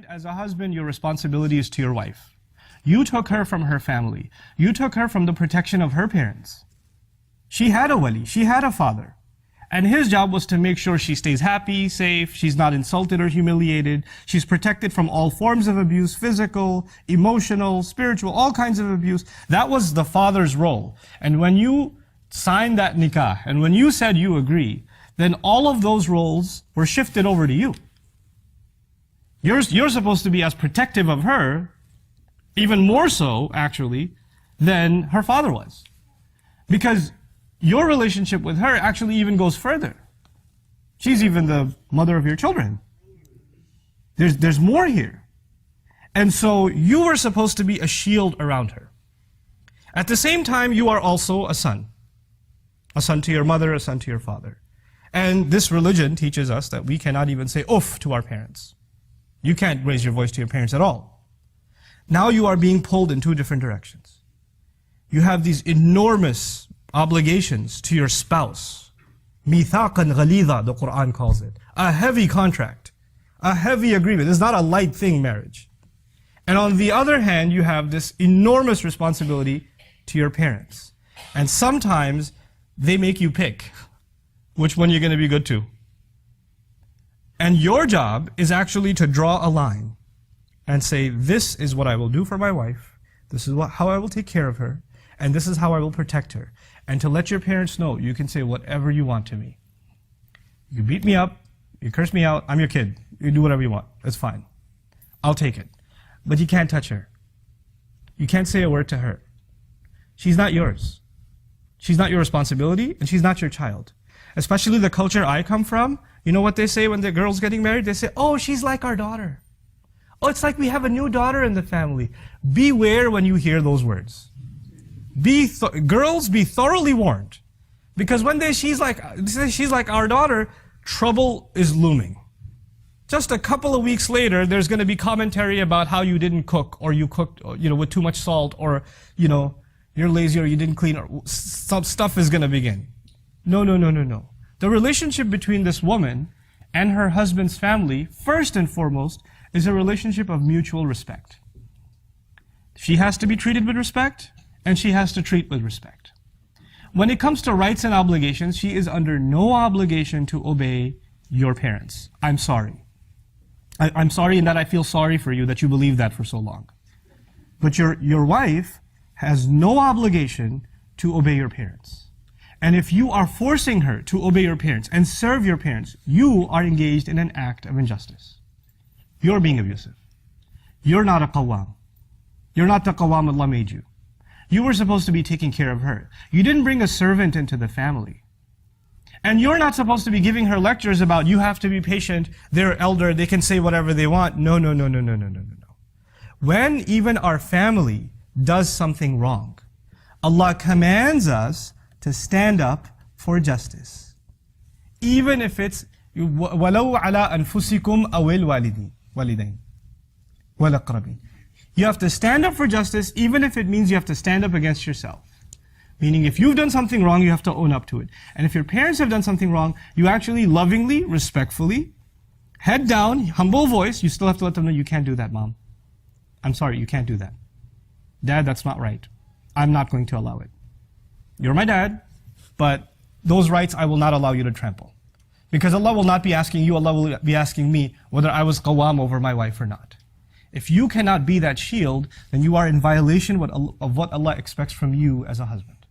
hand, as a husband, your responsibility is to your wife. You took her from her family. You took her from the protection of her parents. She had a wali, she had a father. And his job was to make sure she stays happy, safe, she's not insulted or humiliated, she's protected from all forms of abuse, physical, emotional, spiritual, all kinds of abuse. That was the father's role. And when you signed that nikah, and when you said you agree, then all of those roles were shifted over to you. You're supposed to be as protective of her, even more so, actually, than her father was. Because your relationship with her actually even goes further. She's even the mother of your children. There's more here. And so you were supposed to be a shield around her. At the same time, you are also a son. A son to your mother, a son to your father. And this religion teaches us that we cannot even say oof to our parents. You can't raise your voice to your parents at all. Now you are being pulled in two different directions. You have these enormous obligations to your spouse. Mithaqan ghalidha, the Quran calls it. A heavy contract. A heavy agreement. It's not a light thing, marriage. And on the other hand, you have this enormous responsibility to your parents. And sometimes they make you pick which one you're going to be good to. And your job is actually to draw a line and say, this is what I will do for my wife, this is how I will take care of her, and this is how I will protect her. And to let your parents know, you can say whatever you want to me. You beat me up, you curse me out, I'm your kid. You do whatever you want, that's fine. I'll take it. But you can't touch her. You can't say a word to her. She's not yours. She's not your responsibility, and she's not your child. Especially the culture I come from, you know what they say when the girl's getting married? They say, oh, she's like our daughter. Oh, it's like we have a new daughter in the family. Beware when you hear those words. Girls, be thoroughly warned. Because when they she's like our daughter, trouble is looming. Just a couple of weeks later, there's going to be commentary about how you didn't cook, or you cooked, with too much salt, or, you're lazy, or you didn't clean, or some stuff is going to begin. No. The relationship between this woman and her husband's family, first and foremost, is a relationship of mutual respect. She has to be treated with respect, and she has to treat with respect. When it comes to rights and obligations, she is under no obligation to obey your parents. I'm sorry. I'm sorry in that I feel sorry for you that you believed that for so long. But your wife has no obligation to obey your parents. And if you are forcing her to obey your parents and serve your parents, you are engaged in an act of injustice. You're being abusive. You're not a qawwam. You're not the qawwam Allah made you. You were supposed to be taking care of her. You didn't bring a servant into the family. And you're not supposed to be giving her lectures about you have to be patient, they're elder, they can say whatever they want. No. When even our family does something wrong, Allah commands us to stand up for justice. Even if it's وَلَوْ عَلَىٰ أَنفُسِكُمْ أَوِ الْوَالِدَيْنِ وَالْأَقْرَبِينَ. You have to stand up for justice, even if it means you have to stand up against yourself. Meaning if you've done something wrong, you have to own up to it. And if your parents have done something wrong, you actually lovingly, respectfully, head down, humble voice, you still have to let them know, you can't do that, Mom. I'm sorry, you can't do that. Dad, that's not right. I'm not going to allow it. You're my dad, but those rights I will not allow you to trample. Because Allah will not be asking you, Allah will be asking me whether I was qawwam over my wife or not. If you cannot be that shield, then you are in violation of what Allah expects from you as a husband.